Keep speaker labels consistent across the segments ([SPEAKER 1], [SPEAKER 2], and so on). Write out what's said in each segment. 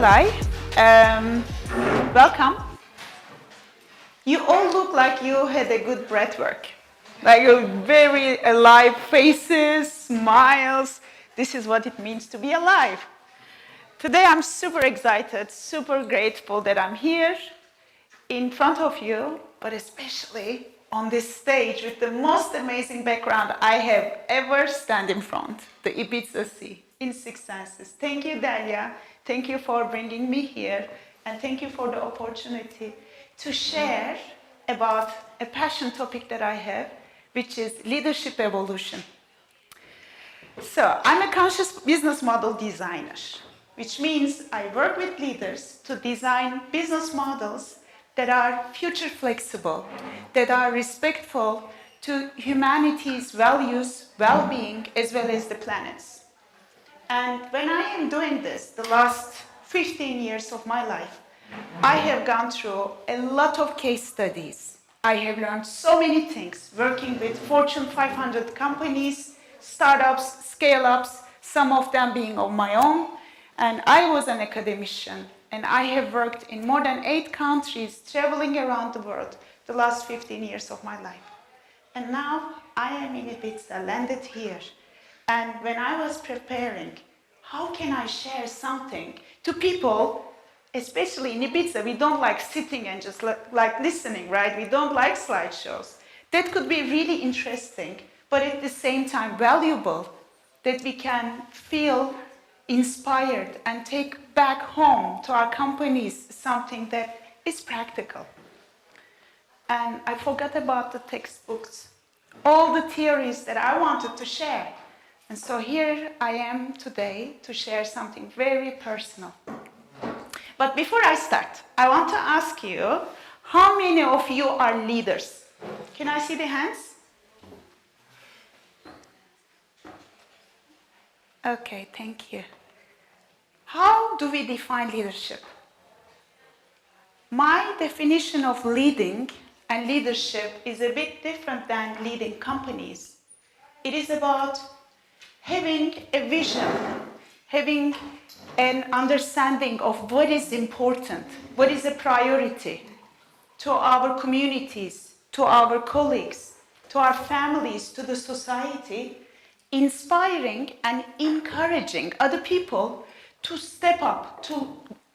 [SPEAKER 1] Atalay. Welcome. You all look like you had a good breath work. Like very alive faces, smiles. This is what it means to be alive. Today I'm super excited, super grateful that I'm here in front of you, but especially on this stage with the most amazing background I have ever stand in front, the Ibiza Sea, in Six Senses. Thank you, Dalia. Thank you for bringing me here, and thank you for the opportunity to share about a passion topic that I have, which is leadership evolution. So, I'm a conscious business model designer, which means I work with leaders to design business models that are future flexible, that are respectful to humanity's values, well-being, as well as the planet's. And when I am doing this, the last 15 years of my life, I have gone through a lot of case studies. I have learned so many things, working with Fortune 500 companies, startups, scale-ups, some of them being of my own. And I was an academician, and I have worked in more than 8 countries, traveling around the world the last 15 years of my life. And now I am in Ibiza, landed here. And when I was preparing, how can I share something to people, especially in Ibiza, we don't like sitting and just like listening, right? We don't like slideshows. That could be really interesting, but at the same time valuable, that we can feel inspired and take back home to our companies something that is practical. And I forgot about the textbooks, all the theories that I wanted to share. And so here I am today to share something very personal. But before I start, I want to ask you, how many of you are leaders? Can I see the hands? Okay, thank you. How do we define leadership? My definition of leading and leadership is a bit different than leading companies. It is about having a vision, having an understanding of what is important, what is a priority to our communities, to our colleagues, to our families, to the society, inspiring and encouraging other people to step up, to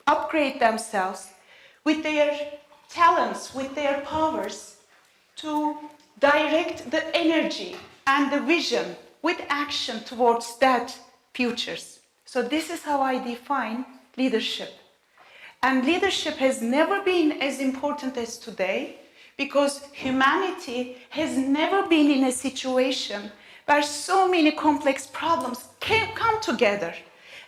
[SPEAKER 1] upgrade themselves with their talents, with their powers, to direct the energy and the vision with action towards that futures. So this is how I define leadership. And leadership has never been as important as today, because humanity has never been in a situation where so many complex problems can come together.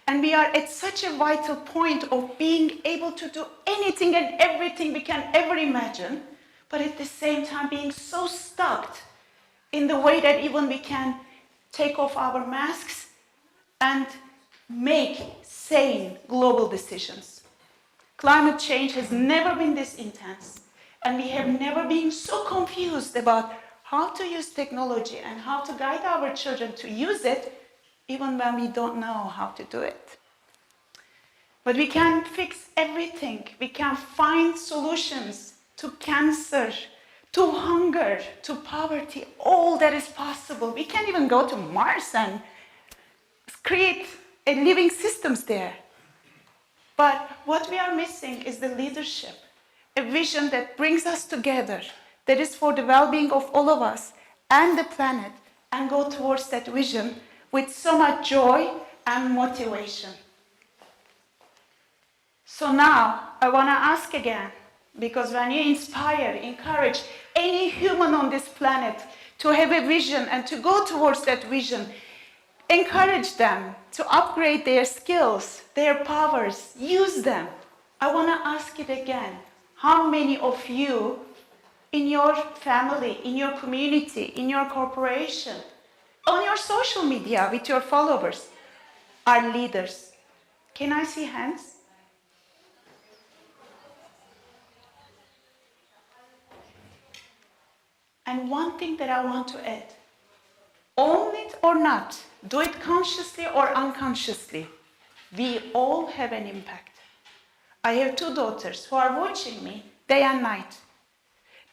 [SPEAKER 1] And we are at such a vital point of being able to do anything and everything we can ever imagine, but at the same time being so stuck in the way that even we can take off our masks and make sane global decisions. Climate change has never been this intense, and we have never been so confused about how to use technology and how to guide our children to use it, even when we don't know how to do it. But we can fix everything. We can find solutions to cancer, to hunger, to poverty, all that is possible. We can even go to Mars and create living systems there. But what we are missing is the leadership, a vision that brings us together, that is for the well-being of all of us and the planet, and go towards that vision with so much joy and motivation. So now, I want to ask again, because when you inspire, encourage any human on this planet to have a vision and to go towards that vision, encourage them to upgrade their skills, their powers, use them. I want to ask it again. How many of you in your family, in your community, in your corporation, on your social media with your followers are leaders? Can I see hands? And one thing that I want to add, own it or not, do it consciously or unconsciously, we all have an impact. I have 2 daughters who are watching me day and night.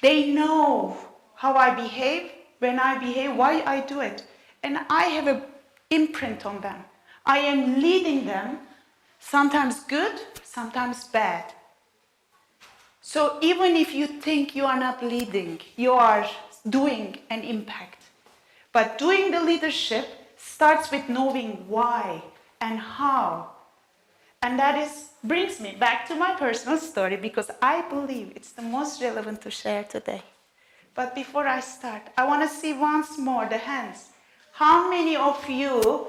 [SPEAKER 1] They know how I behave, when I behave, why I do it. And I have an imprint on them. I am leading them, sometimes good, sometimes bad. So even if you think you are not leading, you are doing an impact. But doing the leadership starts with knowing why and how. And that brings me back to my personal story, because I believe it's the most relevant to share today. But before I start, I want to see once more the hands. How many of you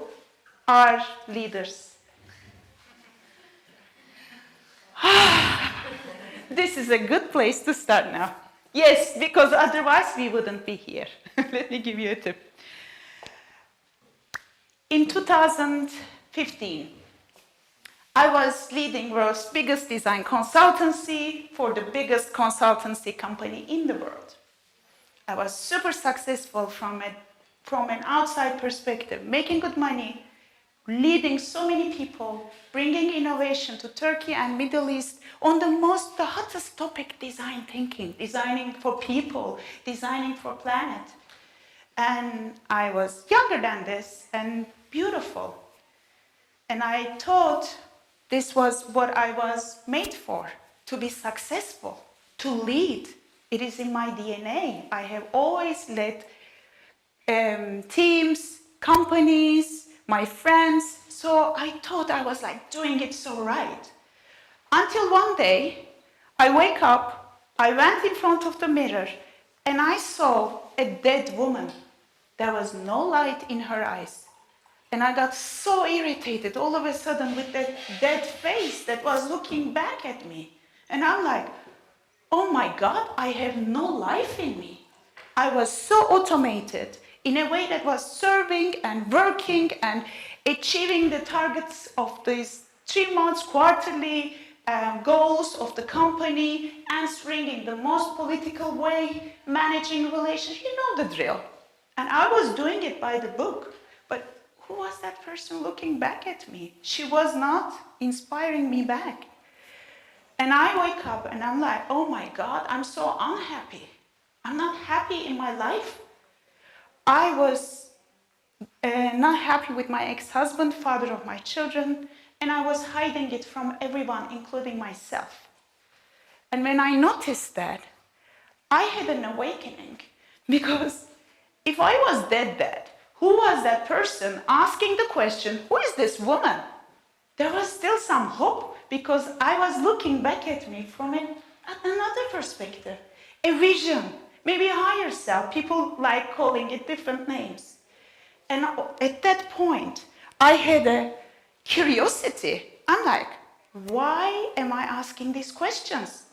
[SPEAKER 1] are leaders? This is a good place to start now. Yes, because otherwise we wouldn't be here. Let me give you a tip. In 2015, I was leading world's biggest design consultancy for the biggest consultancy company in the world. I was super successful from an outside perspective, making good money, leading so many people, bringing innovation to Turkey and Middle East on the hottest topic, design thinking, designing for people, designing for planet. And I was younger than this and beautiful. And I thought this was what I was made for, to be successful, to lead. It is in my DNA. I have always led teams, companies, my friends. So I thought I was like doing it so right. Until one day, I wake up, I went in front of the mirror, and I saw a dead woman. There was no light in her eyes. And I got so irritated all of a sudden with that dead face that was looking back at me. And I'm like, oh my God, I have no life in me. I was so automated in a way that was serving and working and achieving the targets of these 3 months quarterly goals of the company, answering in the most political way, managing relations. You know the drill. And I was doing it by the book. But who was that person looking back at me? She was not inspiring me back. And I wake up and I'm like, oh my God, I'm so unhappy. I'm not happy in my life. I was not happy with my ex-husband, father of my children, and I was hiding it from everyone, including myself. And when I noticed that, I had an awakening, because if I was dead bad, who was that person asking the question, who is this woman? There was still some hope, because I was looking back at me from another perspective, a vision, maybe a higher self. People like calling it different names. And at that point, I had a curiosity. I'm like, why am I asking these questions?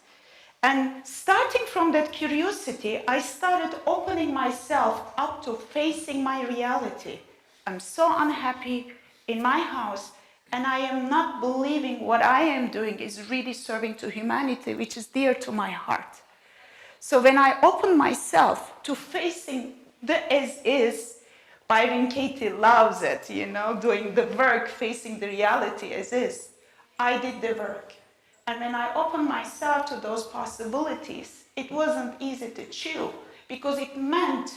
[SPEAKER 1] And starting from that curiosity, I started opening myself up to facing my reality. I'm so unhappy in my house, and I am not believing what I am doing is really serving to humanity, which is dear to my heart. So when I opened myself to facing the as-is, Byron Katie loves it, doing the work, facing the reality as is. I did the work. And when I opened myself to those possibilities, it wasn't easy to chew, because it meant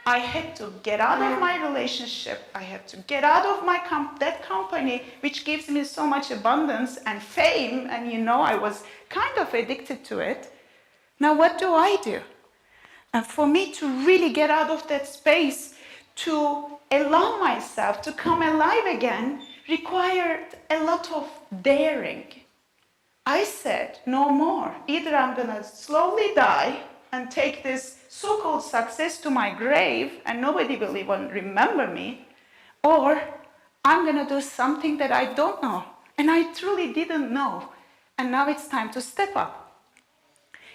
[SPEAKER 1] I had to get out of my relationship. I had to get out of that company, which gives me so much abundance and fame. And I was kind of addicted to it. Now, what do I do? And for me to really get out of that space, to allow myself to come alive again, required a lot of daring. I said, no more. Either I'm going to slowly die and take this so-called success to my grave and nobody will even remember me, or I'm going to do something that I don't know. And I truly didn't know. And now it's time to step up.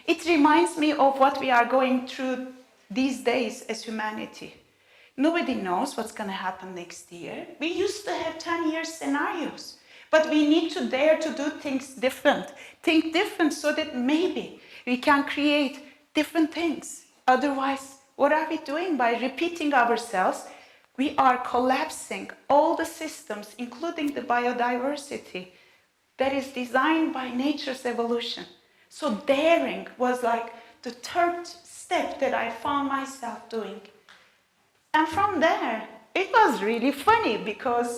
[SPEAKER 1] It reminds me of what we are going through these days as humanity. Nobody knows what's going to happen next year. We used to have 10-year scenarios. But we need to dare to do things different. Think different so that maybe we can create different things. Otherwise, what are we doing by repeating ourselves? We are collapsing all the systems, including the biodiversity. that is designed by nature's evolution. So daring was like the third step that I found myself doing. And from there, it was really funny because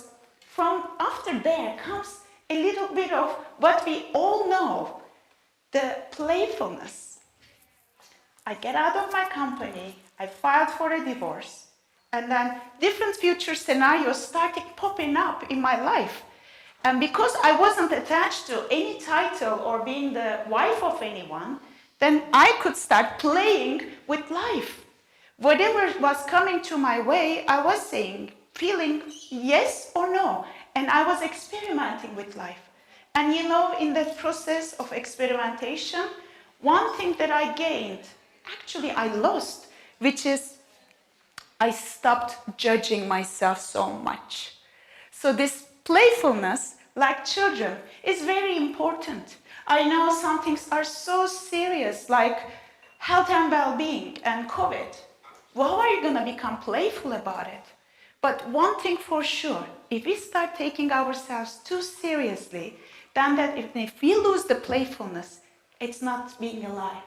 [SPEAKER 1] from after there comes a little bit of what we all know, the playfulness. I get out of my company, I filed for a divorce, and then different future scenarios started popping up in my life. And because I wasn't attached to any title or being the wife of anyone, then I could start playing with life. Whatever was coming to my way, I was saying, feeling yes or no. And I was experimenting with life. And you know, in that process of experimentation, one thing that I gained, actually I lost, which is I stopped judging myself so much. So this playfulness, like children, is very important. I know some things are so serious, like health and well-being and COVID. How are you going to become playful about it? But one thing for sure, if we start taking ourselves too seriously, then that if we lose the playfulness, it's not being alive.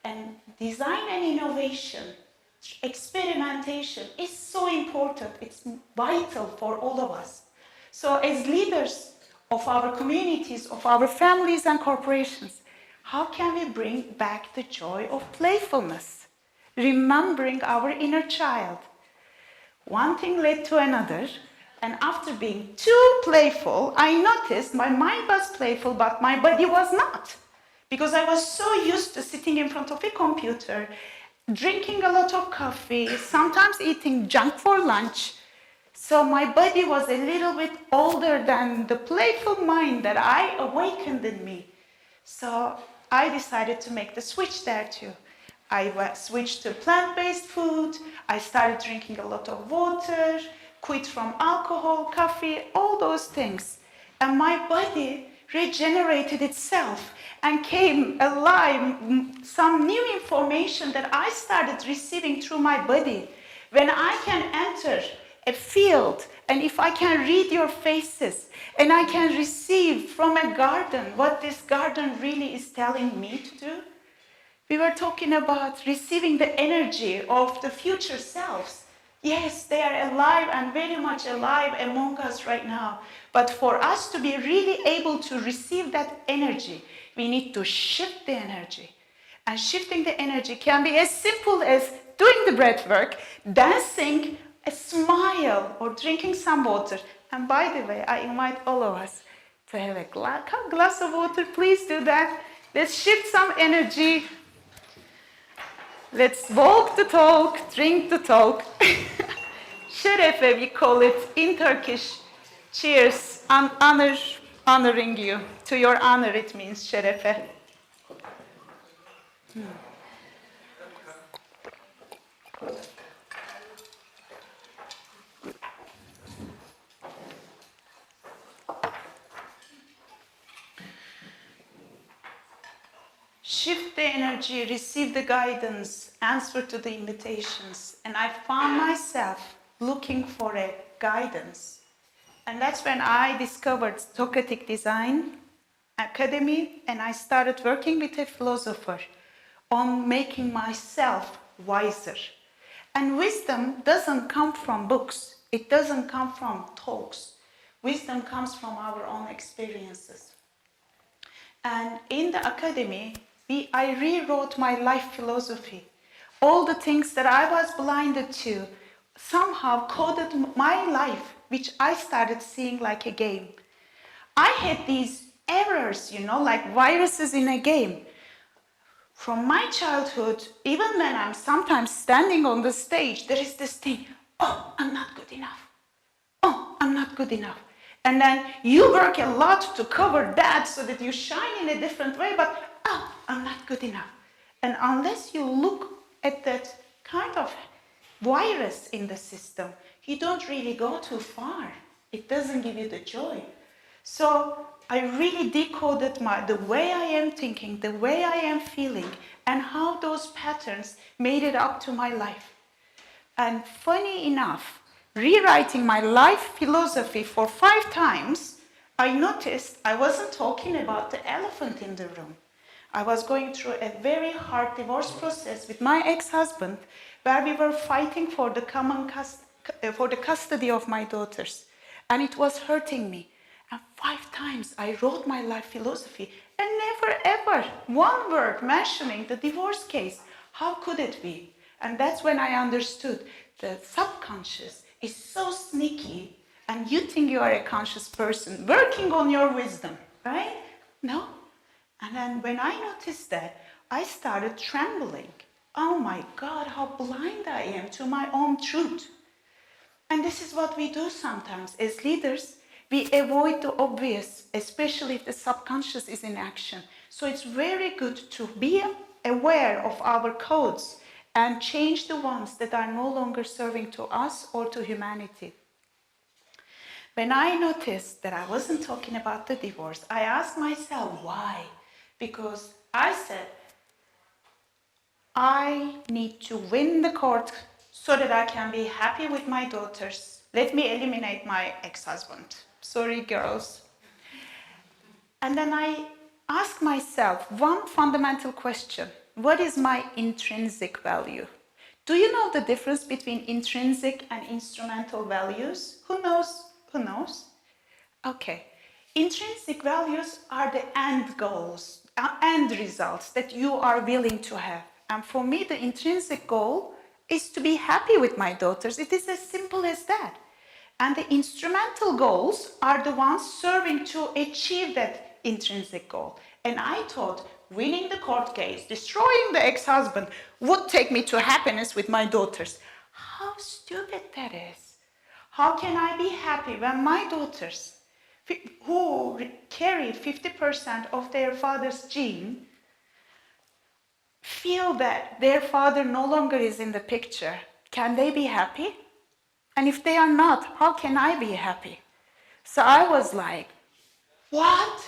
[SPEAKER 1] And design and innovation, experimentation is so important. It's vital for all of us. So as leaders of our communities, of our families and corporations, how can we bring back the joy of playfulness? Remembering our inner child. One thing led to another, and after being too playful, I noticed my mind was playful, but my body was not. Because I was so used to sitting in front of a computer, drinking a lot of coffee, sometimes eating junk for lunch. So my body was a little bit older than the playful mind that I awakened in me. So I decided to make the switch there too. I switched to plant-based food, I started drinking a lot of water, quit from alcohol, coffee, all those things. And my body regenerated itself and came alive, some new information that I started receiving through my body. When I can enter a field, and if I can read your faces, and I can receive from a garden what this garden really is telling me to do. We were talking about receiving the energy of the future selves. Yes, they are alive and very much alive among us right now. But for us to be really able to receive that energy, we need to shift the energy. And shifting the energy can be as simple as doing the breath work, dancing, a smile, or drinking some water. And by the way, I invite all of us to have a glass of water. Please do that. Let's shift some energy. Let's walk the talk, drink the talk. Şerefe, we call it in Turkish. Cheers, honoring you. To your honor, it means şerefe. Shift the energy, receive the guidance, answer to the invitations. And I found myself looking for a guidance. And that's when I discovered Socratic Design Academy, and I started working with a philosopher on making myself wiser. And wisdom doesn't come from books. It doesn't come from talks. Wisdom comes from our own experiences. And in the academy, I rewrote my life philosophy. All the things that I was blinded to somehow coded my life, which I started seeing like a game. I had these errors, like viruses in a game. From my childhood, even when I'm sometimes standing on the stage, there is this thing, oh, I'm not good enough. Oh, I'm not good enough. And then you work a lot to cover that so that you shine in a different way, but oh, I'm not good enough. And unless you look at that kind of virus in the system, you don't really go too far. It doesn't give you the joy. So I really decoded the way I am thinking, the way I am feeling, and how those patterns made it up to my life. And funny enough, rewriting my life philosophy for 5 times, I noticed I wasn't talking about the elephant in the room. I was going through a very hard divorce process with my ex-husband, where we were fighting for the for the custody of my daughters, and it was hurting me. And 5 times I wrote my life philosophy, and never ever one word mentioning the divorce case. How could it be? And that's when I understood the subconscious is so sneaky, and you think you are a conscious person working on your wisdom, right? No. And then when I noticed that, I started trembling. Oh my God, how blind I am to my own truth. And this is what we do sometimes as leaders. We avoid the obvious, especially if the subconscious is in action. So it's very good to be aware of our codes and change the ones that are no longer serving to us or to humanity. When I noticed that I wasn't talking about the divorce, I asked myself why. Because I said, I need to win the court so that I can be happy with my daughters. Let me eliminate my ex-husband. Sorry, girls. And then I asked myself one fundamental question. What is my intrinsic value? Do you know the difference between intrinsic and instrumental values? Who knows? Who knows? Okay. Intrinsic values are the end goals, end results that you are willing to have. And for me, the intrinsic goal is to be happy with my daughters. It is as simple as that. And the instrumental goals are the ones serving to achieve that intrinsic goal. And I thought winning the court case, destroying the ex-husband, would take me to happiness with my daughters. How stupid that is. How can I be happy when my daughters, who carry 50% of their father's gene, feel that their father no longer is in the picture? Can they be happy? And if they are not, how can I be happy? So I was like, what?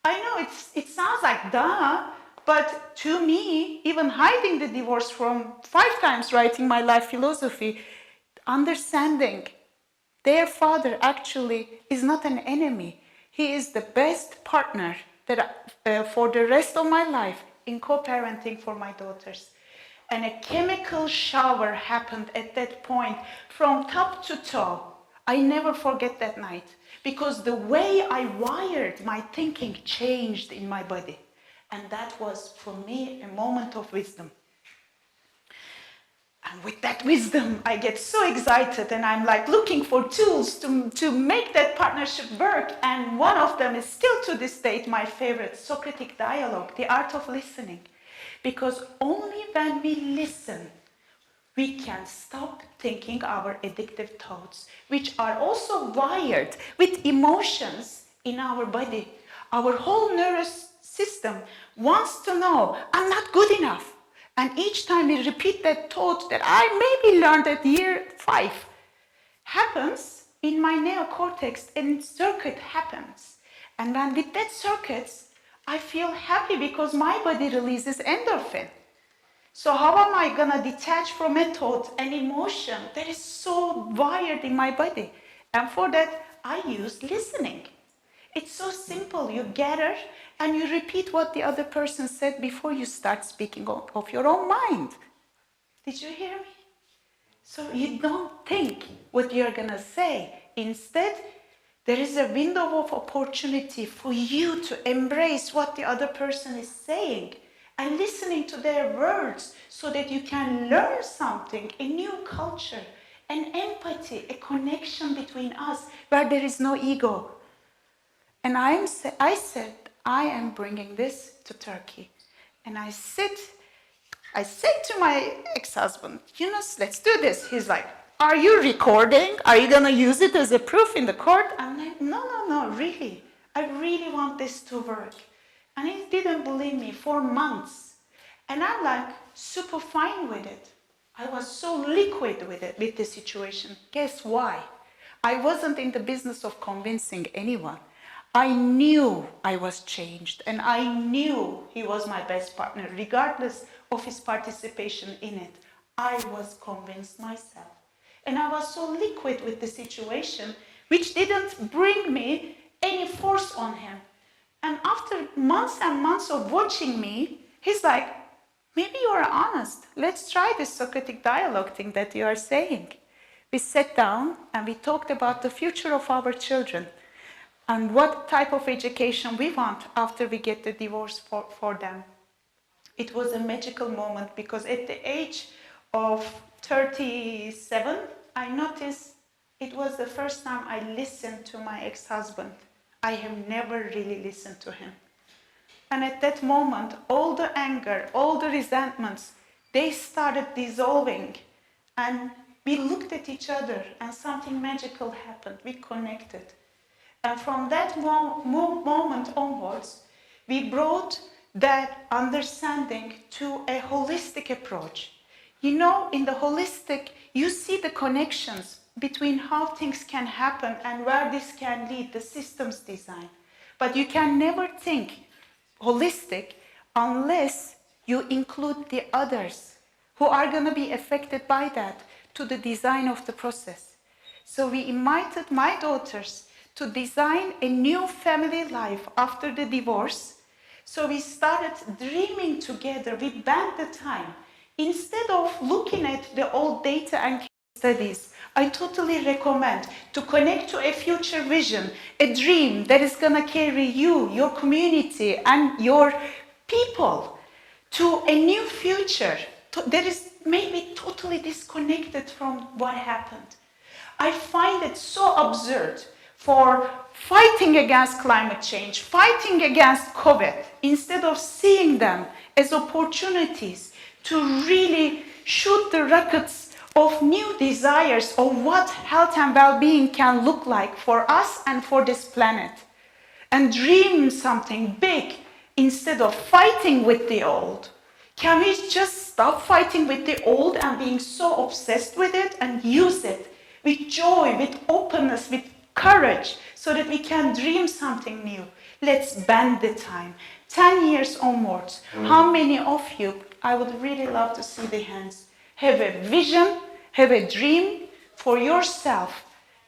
[SPEAKER 1] I know it sounds like duh, but to me, even hiding the divorce from 5 times writing my life philosophy, understanding their father actually is not an enemy. He is the best partner that for the rest of my life in co-parenting for my daughters. And a chemical shower happened at that point from top to toe. I never forget that night because the way I wired my thinking changed in my body. And that was, for me, a moment of wisdom. And with that wisdom, I get so excited and I'm like looking for tools to make that partnership work. And one of them is still to this date my favorite, Socratic dialogue, the art of listening. Because only when we listen, we can stop thinking our addictive thoughts, which are also wired with emotions in our body. Our whole nervous system wants to know, I'm not good enough. And each time we repeat that thought that I maybe learned at year 5, happens in my neocortex, and circuit happens. And then with that circuits, I feel happy because my body releases endorphin. So how am I gonna detach from a thought, an emotion that is so wired in my body? And for that, I use listening. It's so simple. You gather and you repeat what the other person said before you start speaking of your own mind. Did you hear me? So you don't think what you're gonna say. Instead, there is a window of opportunity for you to embrace what the other person is saying and listening to their words so that you can learn something, a new culture, an empathy, a connection between us where there is no ego. And I said, I am bringing this to Turkey. And I said to my ex-husband, Yunus, let's do this. He's like, are you recording? Are you going to use it as a proof in the court? I'm like, no, really. I really want this to work. And he didn't believe me for months. And I'm like, super fine with it. I was so liquid with it, with the situation. Guess why? I wasn't in the business of convincing anyone. I knew I was changed, and I knew he was my best partner, regardless of his participation in it. I was convinced myself. And I was so liquid with the situation, which didn't bring me any force on him. And after months and months of watching me, he's like, maybe you are honest. Let's try this Socratic dialogue thing that you are saying. We sat down and we talked about the future of our children and what type of education we want after we get the divorce for them. It was a magical moment because at the age of 37, I noticed it was the first time I listened to my ex-husband. I have never really listened to him. And at that moment, all the anger, all the resentments, they started dissolving. And we looked at each other and something magical happened. We connected. And from that moment onwards, we brought that understanding to a holistic approach. You know, in the holistic, you see the connections between how things can happen and where this can lead, the systems design. But you can never think holistic unless you include the others who are going to be affected by that to the design of the process. So we invited my daughters to design a new family life after the divorce. So we started dreaming together. We bent the time. Instead of looking at the old data and case studies, I totally recommend to connect to a future vision, a dream that is going to carry you, your community, and your people to a new future that is maybe totally disconnected from what happened. I find it so absurd for fighting against climate change, fighting against COVID, instead of seeing them as opportunities to really shoot the rockets of new desires of what health and well-being can look like for us and for this planet. And dream something big instead of fighting with the old. Can we just stop fighting with the old and being so obsessed with it and use it with joy, with openness, with courage, so that we can dream something new? Let's bend the time. 10 years onwards. How many of you, I would really love to see the hands, have a vision, have a dream for yourself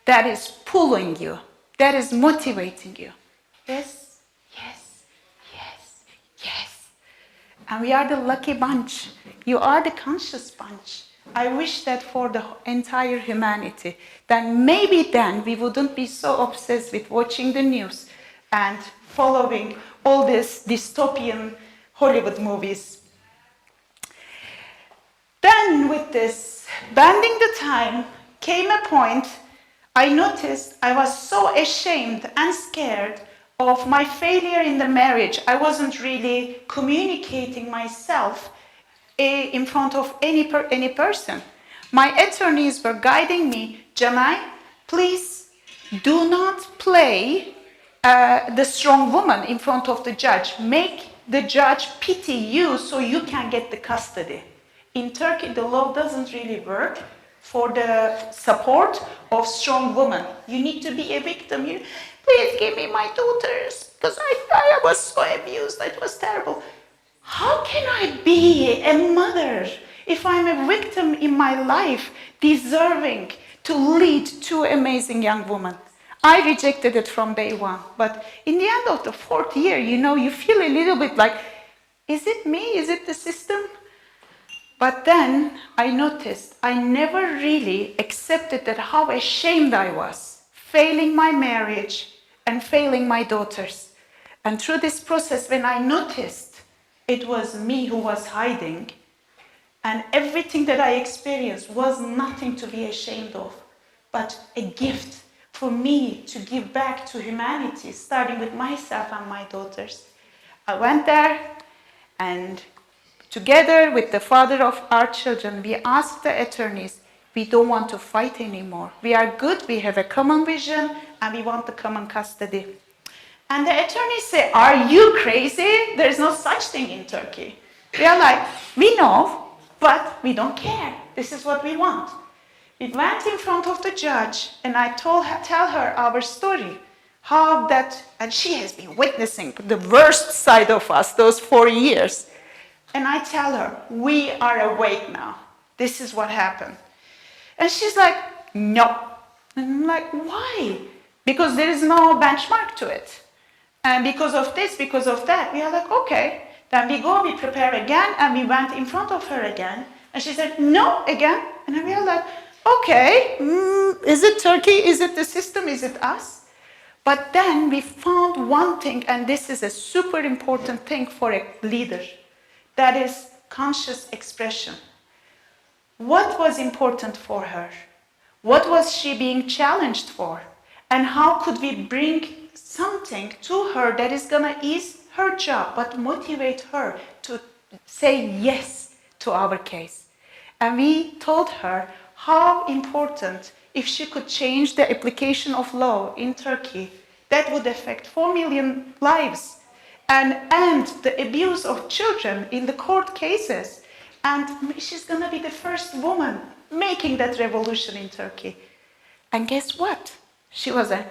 [SPEAKER 1] that is pulling you, that is motivating you? Yes, yes, yes, yes. And we are the lucky bunch. You are the conscious bunch. I wish that for the entire humanity. Then maybe then we wouldn't be so obsessed with watching the news and following all these dystopian Hollywood movies. Then with this bending the time came a point I noticed I was so ashamed and scared of my failure in the marriage. I wasn't really communicating myself in front of any person. My attorneys were guiding me, Canay, please do not play the strong woman in front of the judge. Make the judge pity you so you can get the custody. In Turkey, the law doesn't really work for the support of strong women. You need to be a victim. Please give me my daughters, because I was so abused. It was terrible. How can I be a mother if I'm a victim in my life, deserving to lead two amazing young women? I rejected it from day one. But in the end of the fourth year, you feel a little bit like, is it me? Is it the system? But then I noticed I never really accepted that how ashamed I was, failing my marriage and failing my daughters. And through this process, when I noticed it was me who was hiding, and everything that I experienced was nothing to be ashamed of, but a gift for me to give back to humanity, starting with myself and my daughters. I went there, and together with the father of our children, we asked the attorneys, we don't want to fight anymore. We are good, we have a common vision, and we want the common custody. And the attorneys say, are you crazy? There's no such thing in Turkey. We are like, we know, but we don't care. This is what we want. We went in front of the judge, and I tell her our story. How that, and she has been witnessing the worst side of us those 4 years. And I tell her, we are awake now. This is what happened. And she's like, no. And I'm like, why? because there is no benchmark to it. And because of this, because of that, we are like, okay. Then we go, we prepare again, and we went in front of her again. And she said, no, again. And we are like, okay, is it Turkey? Is it the system? Is it us? But then we found one thing, and this is a super important thing for a leader. That is conscious expression. What was important for her? What was she being challenged for? And how could we bring something to her that is going to ease her job, but motivate her to say yes to our case? And we told her how important, if she could change the application of law in Turkey, that would affect 4 million lives and end the abuse of children in the court cases. And she's going to be the first woman making that revolution in Turkey. And guess what? She was like,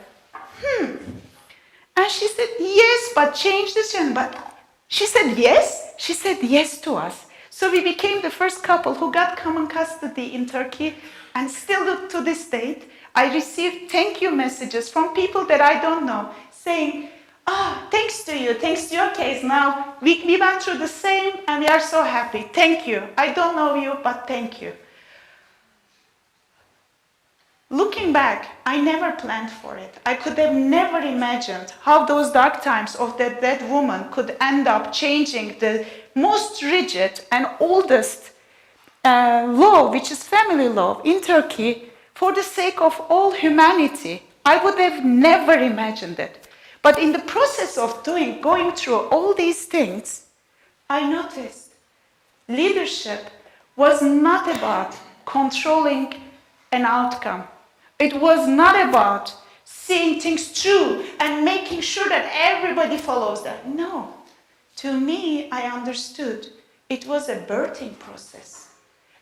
[SPEAKER 1] And she said, yes, but change this. But she said yes. She said yes to us. So we became the first couple who got common custody in Turkey. And still to this date, I received thank you messages from people that I don't know saying, thanks to you, thanks to your case. Now we went through the same and we are so happy. Thank you. I don't know you, but thank you. Looking back, I never planned for it. I could have never imagined how those dark times of that dead woman could end up changing the most rigid and oldest law, which is family law in Turkey, for the sake of all humanity. I would have never imagined it. But in the process of going through all these things, I noticed leadership was not about controlling an outcome. It was not about seeing things through and making sure that everybody follows that. No. To me, I understood it was a birthing process.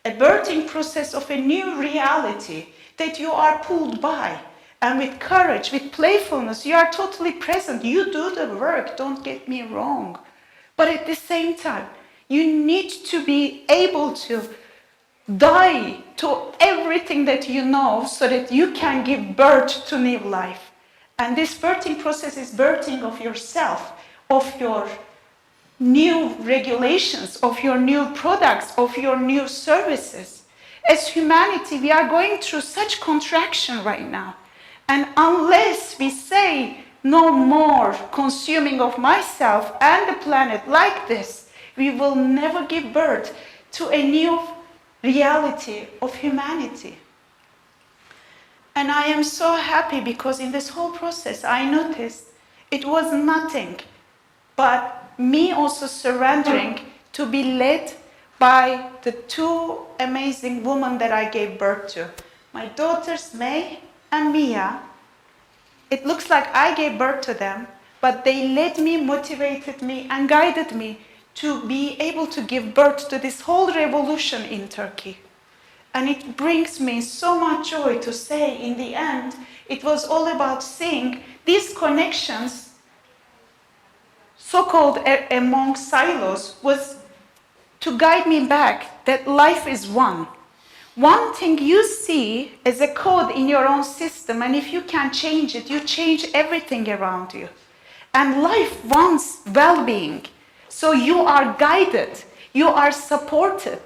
[SPEAKER 1] A birthing process of a new reality that you are pulled by. And with courage, with playfulness, you are totally present. You do the work, don't get me wrong. But at the same time, you need to be able to die to everything that you know so that you can give birth to new life. And this birthing process is birthing of yourself, of your new regulations, of your new products, of your new services. As humanity, we are going through such contraction right now. And unless we say no more consuming of myself and the planet like this, we will never give birth to a new reality of humanity. And I am so happy because in this whole process I noticed it was nothing but me also surrendering to be led by the two amazing women that I gave birth to. My daughters May and Mia. It looks like I gave birth to them, but they led me, motivated me, and guided me to be able to give birth to this whole revolution in Turkey. And it brings me so much joy to say, in the end, it was all about seeing these connections, so-called among silos, was to guide me back that life is one. One thing you see as a code in your own system, and if you can change it, you change everything around you. And life wants well-being. So you are guided, you are supported.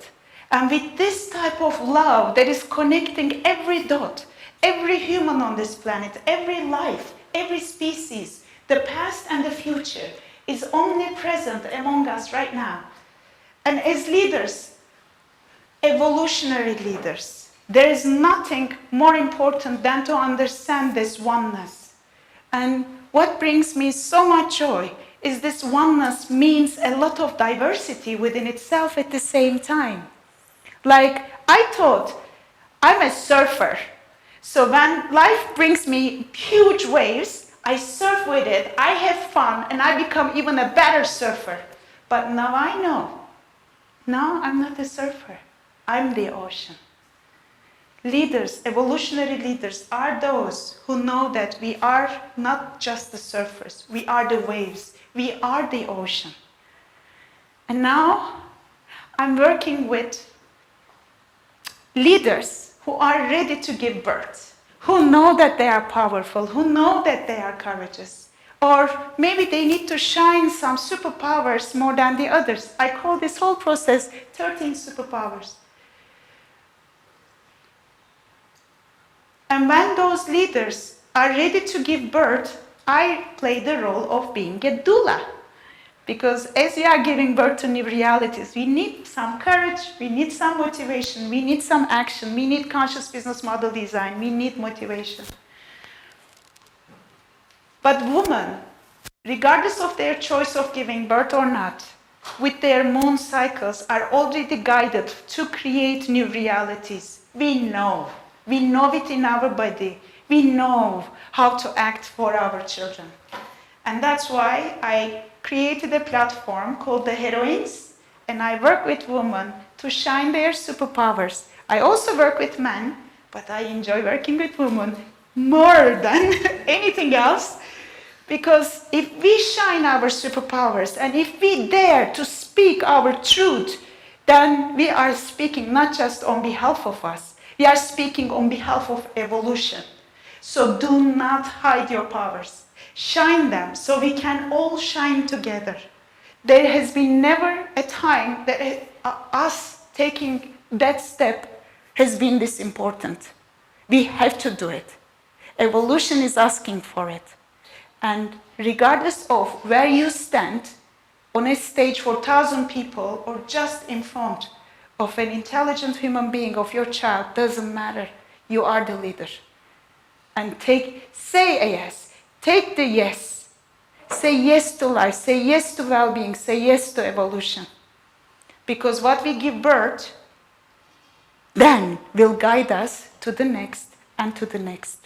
[SPEAKER 1] And with this type of love that is connecting every dot, every human on this planet, every life, every species, the past and the future is omnipresent among us right now. And as leaders, evolutionary leaders, there is nothing more important than to understand this oneness. And what brings me so much joy is this oneness means a lot of diversity within itself at the same time. Like, I thought I'm a surfer. So when life brings me huge waves, I surf with it, I have fun, and I become even a better surfer. But now I know, now I'm not a surfer, I'm the ocean. Leaders, evolutionary leaders, are those who know that we are not just the surfers, we are the waves, we are the ocean. And now I'm working with leaders who are ready to give birth, who know that they are powerful, who know that they are courageous. Or maybe they need to shine some superpowers more than the others. I call this whole process 13 superpowers. And when those leaders are ready to give birth, I play the role of being a doula. Because as we are giving birth to new realities, we need some courage, we need some motivation, we need some action, we need conscious business model design, we need motivation. But women, regardless of their choice of giving birth or not, with their moon cycles are already guided to create new realities. We know it in our body. We know how to act for our children. And that's why I created a platform called The Heroines, and I work with women to shine their superpowers. I also work with men, but I enjoy working with women more than anything else. Because if we shine our superpowers and if we dare to speak our truth, then we are speaking not just on behalf of us, we are speaking on behalf of evolution. So do not hide your powers. Shine them so we can all shine together. There has been never a time that us taking that step has been this important. We have to do it. Evolution is asking for it. And regardless of where you stand on a stage for 1,000 people or just in front of an intelligent human being of your child, doesn't matter. You are the leader. And say a yes. Take the yes. Say yes to life. Say yes to well-being. Say yes to evolution. Because what we give birth then will guide us to the next and to the next.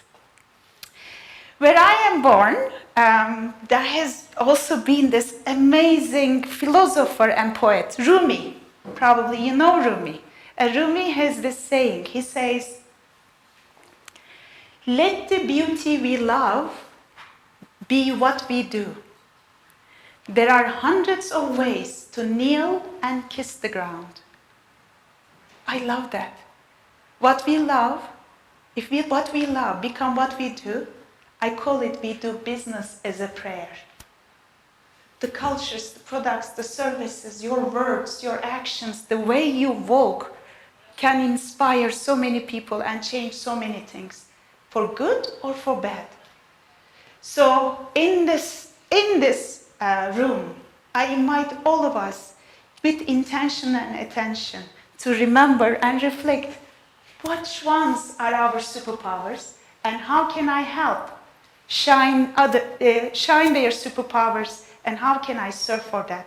[SPEAKER 1] Where I am born, there has also been this amazing philosopher and poet, Rumi. Probably you know Rumi. Rumi has this saying. He says, "Let the beauty we love be what we do. There are hundreds of ways to kneel and kiss the ground." I love that. What we love, what we love become what we do, I call it we do business as a prayer. The cultures, the products, the services, your words, your actions, the way you walk can inspire so many people and change so many things, for good or for bad. So in this room, I invite all of us with intention and attention to remember and reflect which ones are our superpowers and how can I help shine their superpowers, and how can I serve for that?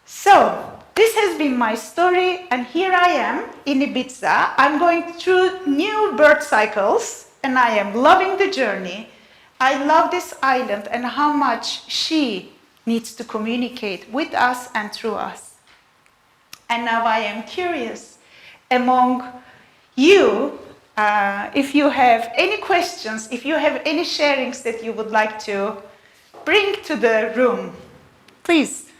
[SPEAKER 1] So, this has been my story, and here I am in Ibiza. I'm going through new birth cycles, and I am loving the journey. I love this island and how much she needs to communicate with us and through us. And now I am curious, among you, if you have any questions, if you have any sharings that you would like to bring to the room, please.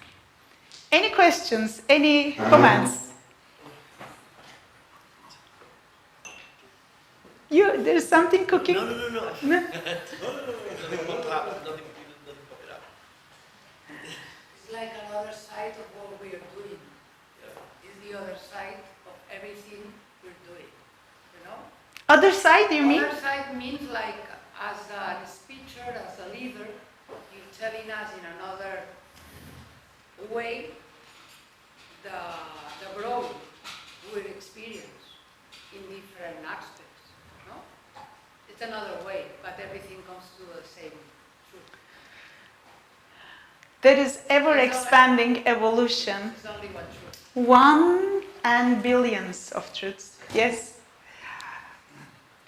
[SPEAKER 1] Any questions, any comments? There's something cooking?
[SPEAKER 2] No.
[SPEAKER 1] No?
[SPEAKER 3] It's like another side of what we are doing. It's the other side of everything we're doing. You know?
[SPEAKER 1] Other side, you mean?
[SPEAKER 3] Other side means like as a speaker, as a leader, you're telling us in another way the growth we experience in different aspects. No? It's another way, but everything comes to the same truth.
[SPEAKER 1] There is ever-expanding evolution.
[SPEAKER 3] It's only one truth.
[SPEAKER 1] One and billions of truths. Yes.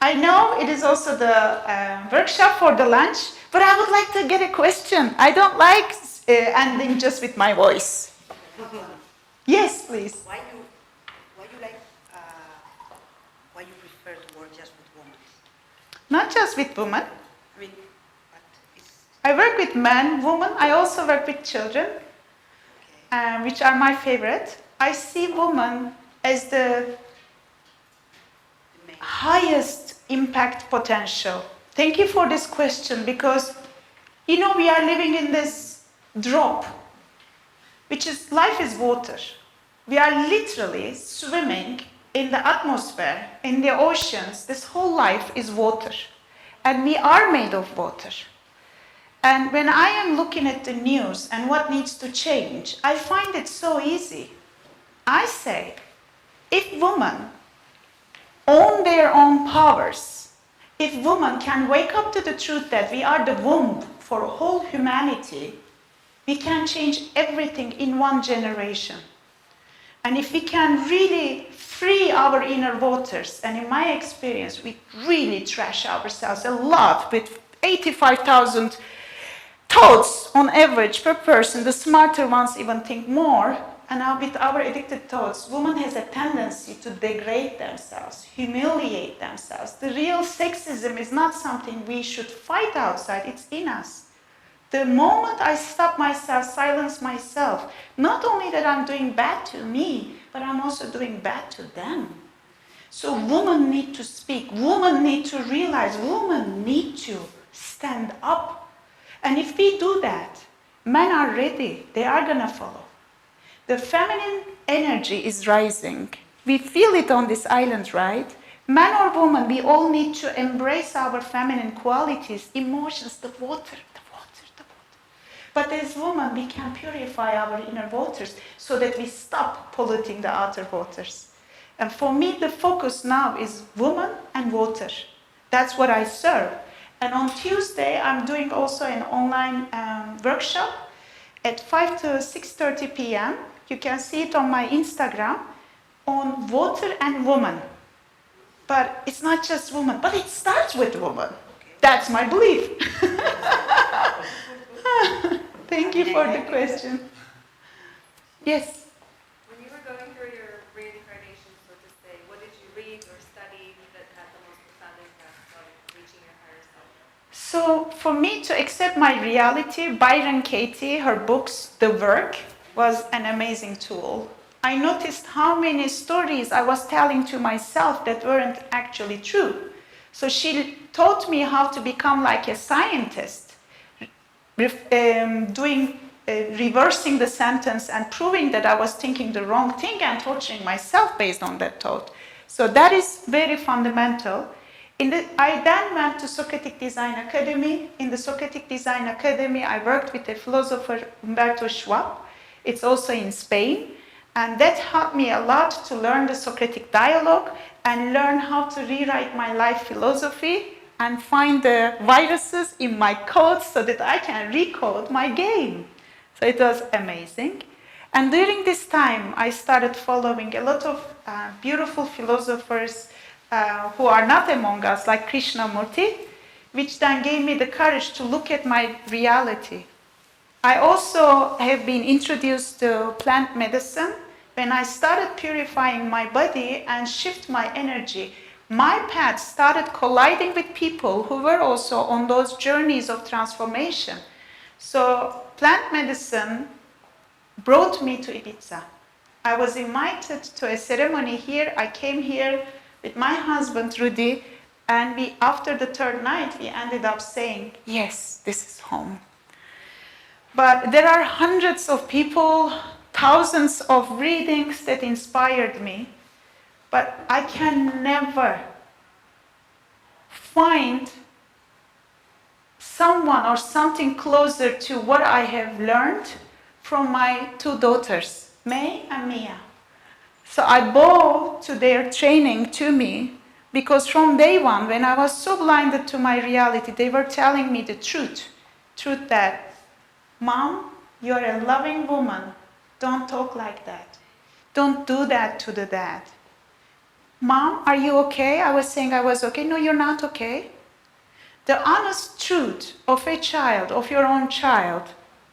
[SPEAKER 1] I know it is also the workshop for the lunch, but I would like to get a question. I don't like ending just with my voice. Yes, please.
[SPEAKER 4] Why you prefer to work just with women?
[SPEAKER 1] Not just with women.
[SPEAKER 4] I mean, but it's
[SPEAKER 1] I work with men, women. I also work with children,
[SPEAKER 4] okay.
[SPEAKER 1] which are my favorite. I see women as the
[SPEAKER 4] The main.
[SPEAKER 1] highest impact potential? Thank you for this question, because, you know, we are living in this drop, which is, life is water. We are literally swimming in the atmosphere, in the oceans. This whole life is water. And we are made of water. And when I am looking at the news and what needs to change, I find it so easy. I say, if women own their own powers, if women can wake up to the truth that we are the womb for whole humanity, we can change everything in one generation. And if we can really free our inner waters, and in my experience, we really trash ourselves a lot with 85,000 thoughts on average per person. The smarter ones even think more. And now with our addicted thoughts, women has a tendency to degrade themselves, humiliate themselves. The real sexism is not something we should fight outside, it's in us. The moment I stop myself, silence myself, not only that I'm doing bad to me, but I'm also doing bad to them. So women need to speak, women need to realize, women need to stand up. And if we do that, men are ready, they are gonna follow. The feminine energy is rising. We feel it on this island, right? Man or woman, we all need to embrace our feminine qualities, emotions, the water. But as women, we can purify our inner waters so that we stop polluting the outer waters. And for me, the focus now is woman and water. That's what I serve. And on Tuesday, I'm doing also an online workshop at 5 to 6:30 p.m. You can see it on my Instagram on water and woman. But it's not just woman, but it starts with woman. That's my belief. Thank you for the question. Yes?
[SPEAKER 2] When you were going through your reincarnation, so to say, what did you read or study that had the most profound impact on reaching your higher self?
[SPEAKER 1] So for me to accept my reality, Byron Katie, her books, The Work, was an amazing tool. I noticed how many stories I was telling to myself that weren't actually true. So she taught me how to become like a scientist, reversing the sentence and proving that I was thinking the wrong thing and torturing myself based on that thought. So that is very fundamental. I then went to Socratic Design Academy. In the Socratic Design Academy, I worked with a philosopher, Humberto Schwab. It's also in Spain. And that helped me a lot to learn the Socratic dialogue and learn how to rewrite my life philosophy and find the viruses in my code so that I can recode my game. So it was amazing. And during this time, I started following a lot of beautiful philosophers who are not among us, like Krishnamurti, which then gave me the courage to look at my reality. I also have been introduced to plant medicine. When I started purifying my body and shift my energy, my path started colliding with people who were also on those journeys of transformation. So plant medicine brought me to Ibiza. I was invited to a ceremony here. I came here with my husband, Rudy, and after the third night, we ended up saying, yes, this is home. But there are hundreds of people, thousands of readings that inspired me. But I can never find someone or something closer to what I have learned from my two daughters, May and Mia. So I bow to their training to me, because from day one, when I was so blinded to my reality, they were telling me the truth that, Mom, you're a loving woman. Don't talk like that. Don't do that to the dad. Mom, are you okay? I was saying I was okay. No, you're not okay. The honest truth of a child, of your own child,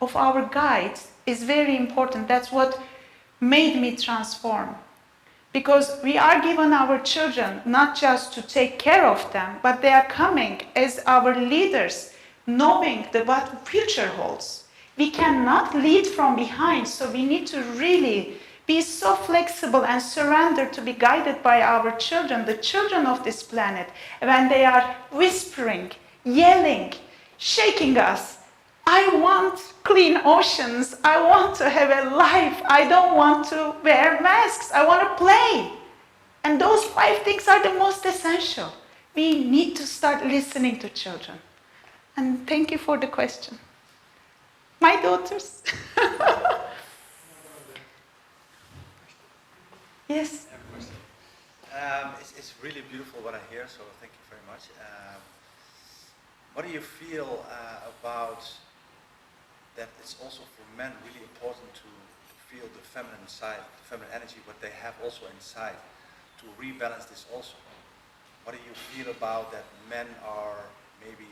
[SPEAKER 1] of our guides is very important. That's what made me transform. Because we are given our children not just to take care of them, but they are coming as our leaders, knowing what future holds. We cannot lead from behind, so we need to really be so flexible and surrender to be guided by our children, the children of this planet, when they are whispering, yelling, shaking us. I want clean oceans. I want to have a life. I don't want to wear masks. I want to play. And those 5 things are the most essential. We need to start listening to children. And thank you for the question. My daughters. Yes.
[SPEAKER 5] I have a question. It's really beautiful what I hear, so thank you very much. What do you feel about that it's also for men really important to feel the feminine side, the feminine energy, what they have also inside, to rebalance this also? What do you feel about that men are maybe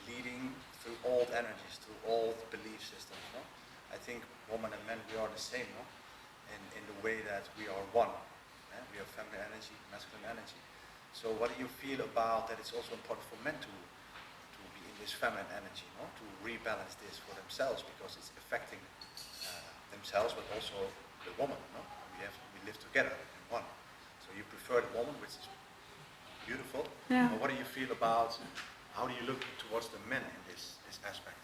[SPEAKER 5] leading through old energies, through old belief systems? No? I think women and men, we are the same, no? In the way that we are one. We have feminine energy, masculine energy. So what do you feel about that it's also important for men to be in this feminine energy, no? To rebalance this for themselves, because it's affecting themselves, but also the woman. No? We live together in one. So you prefer the woman, which is beautiful.
[SPEAKER 1] Yeah.
[SPEAKER 5] But what do you feel about, how do you look towards the men in this aspect?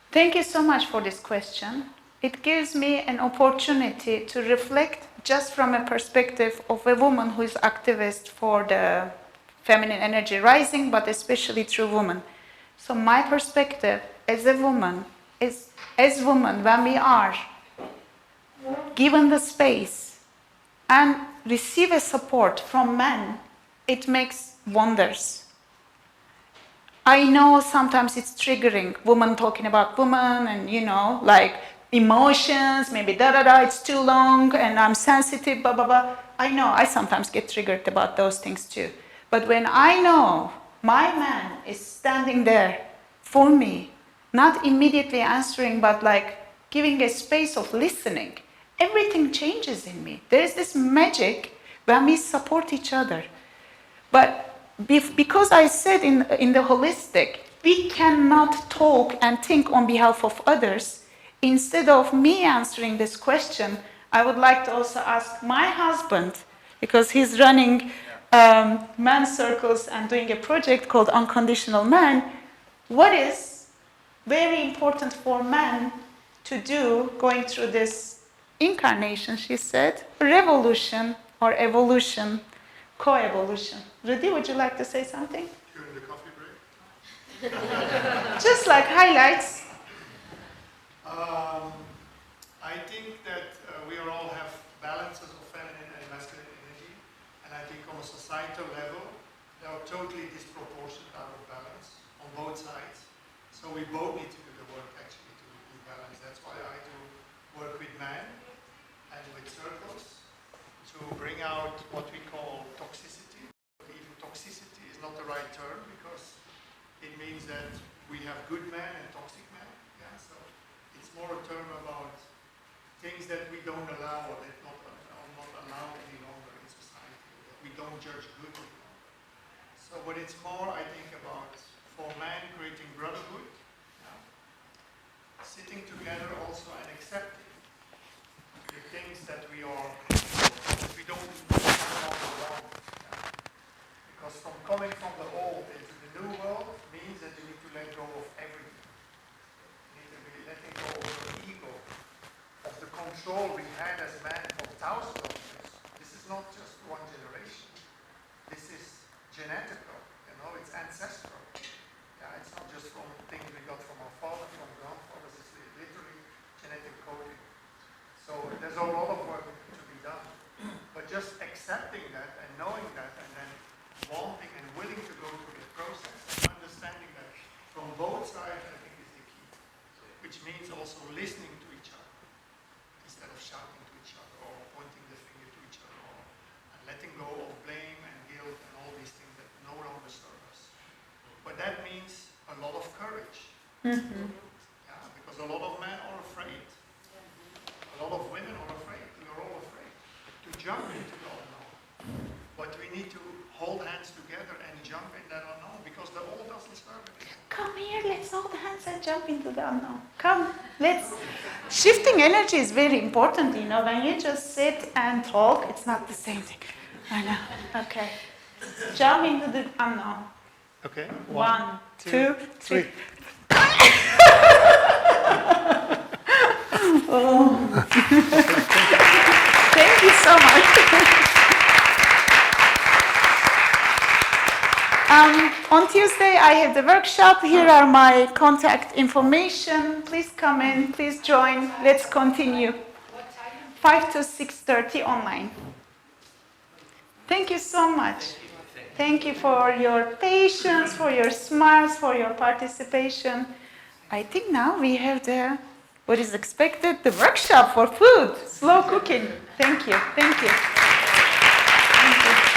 [SPEAKER 1] Thank you so much for this question. It gives me an opportunity to reflect just from a perspective of a woman who is activist for the feminine energy rising, but especially through women. So my perspective as a woman is, as women, when we are given the space and receive a support from men, it makes wonders. I know sometimes it's triggering, women talking about women and, like emotions, maybe it's too long and I'm sensitive, blah, blah, blah. I know, I sometimes get triggered about those things too. But when I know my man is standing there for me, not immediately answering, but like giving a space of listening, everything changes in me. There is this magic when we support each other. But because I said in the holistic, we cannot talk and think on behalf of others. Instead of me answering this question, I would like to also ask my husband, because he's running man circles and doing a project called Unconditional Man. What is very important for men to do going through this incarnation, she said, revolution or evolution, co-evolution. Rudy, would you like to say something?
[SPEAKER 6] During the coffee break?
[SPEAKER 1] Just like highlights.
[SPEAKER 6] I think that we all have balances of feminine and masculine energy, and I think on a societal level, they are totally disproportionate out of balance on both sides. So we both need to do the work actually to balance. That's why I do work with men and with circles to bring out what we call toxicity. Even toxicity is not the right term because it means that we have good men and toxic men. Yeah, so it's more a term about things that we don't allow or that are not allowed any longer in society, that we don't judge good any longer. So, but it's more, I think, about for man creating brotherhood, sitting together also and accepting the things that we don't wrong. Because from coming from the old into the new world means that you need to let go of everything. You need to be letting go of the ego, of the control we had as men for thousands of years. This is not just one generation. This is genetical, it's ancestral. Yeah, it's not just from things we got from our father, from grandfathers, it's literally genetic coding. So there's a lot of work to be done. But just accepting that and knowing that and then wanting and willing to go through the process and understanding that from both sides, I think, is the key. Which means also listening to each other instead of shouting to each other or pointing the finger to each other and letting go of blame and guilt and all these things that no longer serve us. But that means a lot of courage.
[SPEAKER 1] Mm-hmm.
[SPEAKER 6] Yeah, because a lot of men are afraid. A lot of women are afraid. We are all afraid to jump into the unknown. But we need to hold hands together and jump in that unknown because the old doesn't serve it.
[SPEAKER 1] Come here, let's all hold hands and jump into the unknown. Come, let's. Shifting energy is very important, you know. When you just sit and talk, it's not the same thing. I know. Okay. Jump into the unknown.
[SPEAKER 6] Okay.
[SPEAKER 1] 1, 2, 3. Oh. Thank you so much. On Tuesday, I have the workshop. Here are my contact information. Please come in. Please join. Let's continue. 5 to 6:30 online. Thank you so much. Thank you for your patience, for your smiles, for your participation. I think now we have what is expected, the workshop for food, slow cooking. Thank you. Thank you. Thank you.